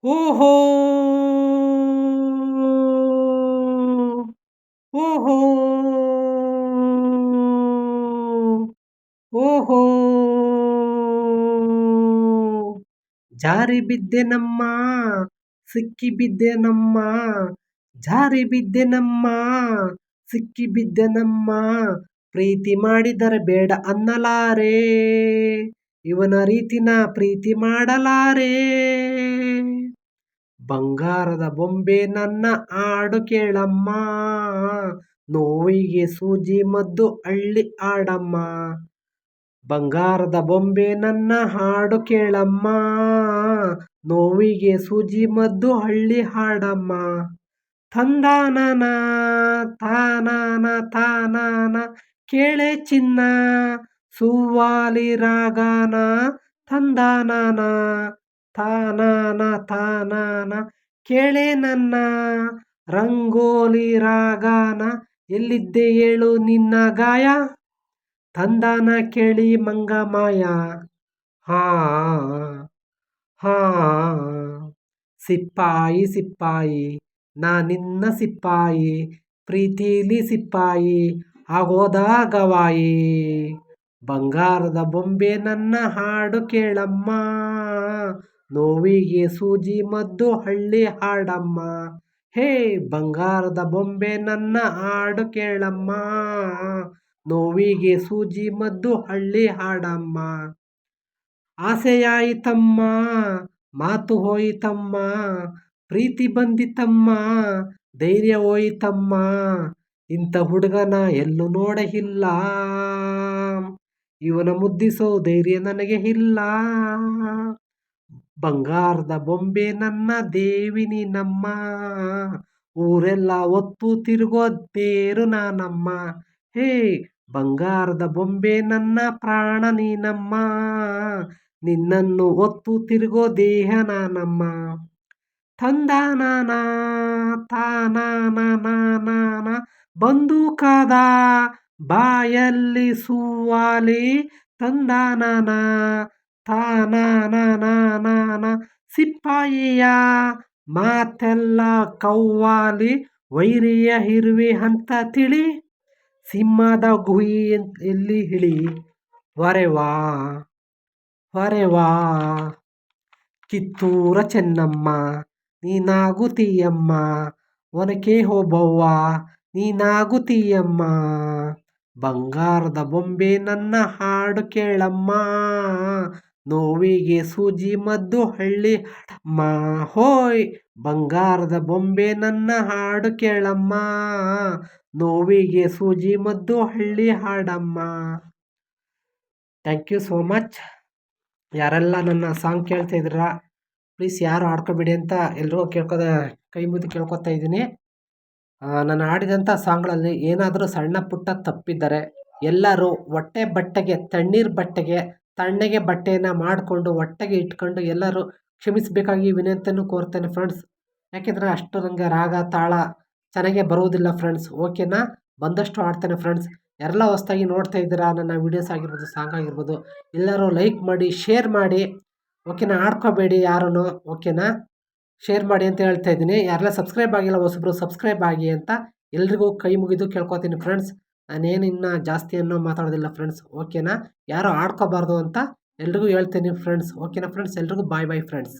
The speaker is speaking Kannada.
ಓಹೋ ಓಹೋ ಓಹೋ ಜಾರಿ ಬಿದ್ದೆನಮ್ಮ ಸಿಕ್ಕಿ ಬಿದ್ದೆನಮ್ಮ ಜಾರಿ ಬಿದ್ದೆನಮ್ಮ ಸಿಕ್ಕಿ ಬಿದ್ದೆನಮ್ಮ ಪ್ರೀತಿ ಮಾಡಿದರೆ ಬೇಡ ಅನ್ನಲಾರೆ ಇವನ ರೀತಿನ ಪ್ರೀತಿ ಮಾಡಲಾರೆ ಬಂಗಾರದ ಬೊಂಬೆ ನನ್ನ ಹಾಡು ಕೇಳಮ್ಮ ನೋವಿಗೆ ಸೂಜಿ ಮದ್ದು ಹಳ್ಳಿ ಆಡಮ್ಮ ಬಂಗಾರದ ಬೊಂಬೆ ನನ್ನ ಹಾಡು ಕೇಳಮ್ಮ ನೋವಿಗೆ ಸೂಜಿ ಮದ್ದು ಹಳ್ಳಿ ಹಾಡಮ್ಮ ತಂದಾನನ ತಾನಾನ ತಾನಾನ ಕೇಳೆ ಚಿನ್ನ ಸುವಾಲಿ ರಾಗಾನ ತಂದಾನನ ತಾನಾನ ತಾನಾನ ಕೇಳೆ ನನ್ನ ರಂಗೋಲಿ ರಾಗಾನ ಎಲ್ಲಿದ್ದೆ ಹೇಳು ನಿನ್ನ ಗಾಯ ತಂದಾನ ಕೇಳಿ ಮಂಗಮಾಯ ಹಾ ಹಾ ಸಿಪ್ಪಾಯಿ ಸಿಪ್ಪಾಯಿ ನಾ ನಿನ್ನ ಸಿಪ್ಪಾಯಿ ಪ್ರೀತಿಲಿ ಸಿಪ್ಪಾಯಿ ಆಗೋದ ಗವಾಯಿ ಬಂಗಾರದ ಬೊಂಬೆ ನನ್ನ ಹಾಡು ಕೇಳಮ್ಮ ನೋವಿಗೆ ಸೂಜಿ ಮದ್ದು ಹಳ್ಳಿ ಹಾಡಮ್ಮ ಹೇ ಬಂಗಾರದ ಬೊಂಬೆ ನನ್ನ ಹಾಡು ಕೇಳಮ್ಮ ನೋವಿಗೆ ಸೂಜಿ ಮದ್ದು ಹಳ್ಳಿ ಹಾಡಮ್ಮ ಆಸೆಯಾಯಿತಮ್ಮ ಮಾತು ಹೋಯಿತಮ್ಮ ಪ್ರೀತಿ ಬಂದಿತಮ್ಮ ಧೈರ್ಯ ಹೋಯಿತಮ್ಮ ಇಂಥ ಹುಡುಗನ ಎಲ್ಲೂ ನೋಡೇ ಇಲ್ಲ ಇವನ ಮುದ್ದಿಸೋ ಧೈರ್ಯ ನನಗೆ ಇಲ್ಲ ಬಂಗಾರದ ಬೊಂಬೆ ನನ್ನ ದೇವಿ ನೀನಮ್ಮ ಊರೆಲ್ಲ ಒತ್ತು ತಿರುಗೋ ತೇರು ನಾನಮ್ಮ ಹೇ ಬಂಗಾರದ ಬೊಂಬೆ ನನ್ನ ಪ್ರಾಣ ನೀನಮ್ಮ ನಿನ್ನನ್ನು ಒತ್ತು ತಿರುಗೋ ದೇಹ ನಾನಮ್ಮ ತಂದಾನಾನ ತಾನಾನ ನಾನಾನ ಬಂದೂಕಾದ ಬಾಯಲ್ಲಿ ಸುವಾಲಿ ತಂದಾನಾನ ತಾನಾನ ನಾನಾನ ಸಿಪ್ಪಾಯಿಯ ಮಾತೆಲ್ಲ ಕವ್ವಾಲಿ ವೈರಿಯ ಇರುವೆ ಅಂತ ತಿಳಿ ಸಿಂಹದ ಗುಹಿ ಎಲ್ಲಿ ಹಿಳಿ ವರೆವಾ ವರೆವಾ ಕಿತ್ತೂರ ಚೆನ್ನಮ್ಮ ನೀನಾಗುತ್ತೀಯಮ್ಮ ಒನಕೆ ಹೋಬವ್ವ ನೀನಾಗುತ್ತೀಯಮ್ಮ ಬಂಗಾರದ ಬೊಂಬೆ ನನ್ನ ಹಾಡು ಕೇಳಮ್ಮ ನೋವಿಗೆ ಸೂಜಿ ಮದ್ದು ಹಳ್ಳಿ ಹಾಡಮ್ಮ ಹೋಯ್ ಬಂಗಾರದ ಬೊಂಬೆ ನನ್ನ ಹಾಡು ಕೇಳಮ್ಮ ನೋವಿಗೆ ಸೂಜಿ ಮದ್ದು ಹಳ್ಳಿ ಹಾಡಮ್ಮ ಥ್ಯಾಂಕ್ ಯು ಸೋ ಮಚ್. ಯಾರೆಲ್ಲ ನನ್ನ ಸಾಂಗ್ ಕೇಳ್ತಾ ಇದ್ದೀರಾ ಪ್ಲೀಸ್ ಯಾರು ಆಡ್ಕೋಬೇಡಿ ಅಂತ ಎಲ್ರಿಗೂ ಕೈ ಮುಗಿದು ಕೇಳ್ಕೊತಾ ಇದ್ದೀನಿ. ನಾನು ಆಡಿದಂಥ ಸಾಂಗ್ಗಳಲ್ಲಿ ಏನಾದರೂ ಸಣ್ಣ ಪುಟ್ಟ ತಪ್ಪಿದ್ದರೆ ಎಲ್ಲರೂ ಹೊಟ್ಟೆ ಬಟ್ಟೆಗೆ ತಣ್ಣೀರು ಬಟ್ಟೆಗೆ ತಣ್ಣಗೆ ಬಟ್ಟೆಯನ್ನು ಮಾಡಿಕೊಂಡು ಹೊಟ್ಟೆಗೆ ಇಟ್ಕೊಂಡು ಎಲ್ಲರೂ ಕ್ಷಮಿಸಬೇಕಾಗಿ ವಿನಂತಿಯನ್ನು ಕೋರ್ತೇನೆ ಫ್ರೆಂಡ್ಸ್. ಯಾಕೆಂದರೆ ಅಷ್ಟು ನನಗೆ ರಾಗ ತಾಳ ಚೆನ್ನಾಗೆ ಬರುವುದಿಲ್ಲ ಫ್ರೆಂಡ್ಸ್. ಓಕೆನಾ, ಬಂದಷ್ಟು ಆಡ್ತೇನೆ ಫ್ರೆಂಡ್ಸ್. ಯಾರೆಲ್ಲ ಹೊಸ್ದಾಗಿ ನೋಡ್ತಾ ಇದ್ದೀರಾ ನನ್ನ ವೀಡಿಯೋಸ್ ಆಗಿರ್ಬೋದು, ಸಾಂಗ್ ಆಗಿರ್ಬೋದು, ಎಲ್ಲರೂ ಲೈಕ್ ಮಾಡಿ ಶೇರ್ ಮಾಡಿ. ಓಕೆನಾ, ಆಡ್ಕೋಬೇಡಿ ಯಾರೂ. ಓಕೆನಾ, ಶೇರ್ ಮಾಡಿ ಅಂತ ಹೇಳ್ತಾ ಇದ್ದೀನಿ. ಯಾರೆಲ್ಲ ಸಬ್ಸ್ಕ್ರೈಬ್ ಆಗಿಲ್ಲ ಹೊಸಬ್ರು ಸಬ್ಸ್ಕ್ರೈಬ್ ಆಗಿ ಅಂತ ಎಲ್ರಿಗೂ ಕೈ ಮುಗಿದು ಕೇಳ್ಕೊತೀನಿ ಫ್ರೆಂಡ್ಸ್. ನಾನೇನು ಇನ್ನೂ ಜಾಸ್ತಿ ಅನ್ನೋ ಮಾತಾಡೋದಿಲ್ಲ ಫ್ರೆಂಡ್ಸ್. ಓಕೆನಾ, ಯಾರು ಆಡ್ಕೋಬಾರ್ದು ಅಂತ ಎಲ್ರಿಗೂ ಹೇಳ್ತೀನಿ ಫ್ರೆಂಡ್ಸ್. ಓಕೆನಾ ಫ್ರೆಂಡ್ಸ್, ಎಲ್ರಿಗೂ ಬಾಯ್ ಬಾಯ್ ಫ್ರೆಂಡ್ಸ್.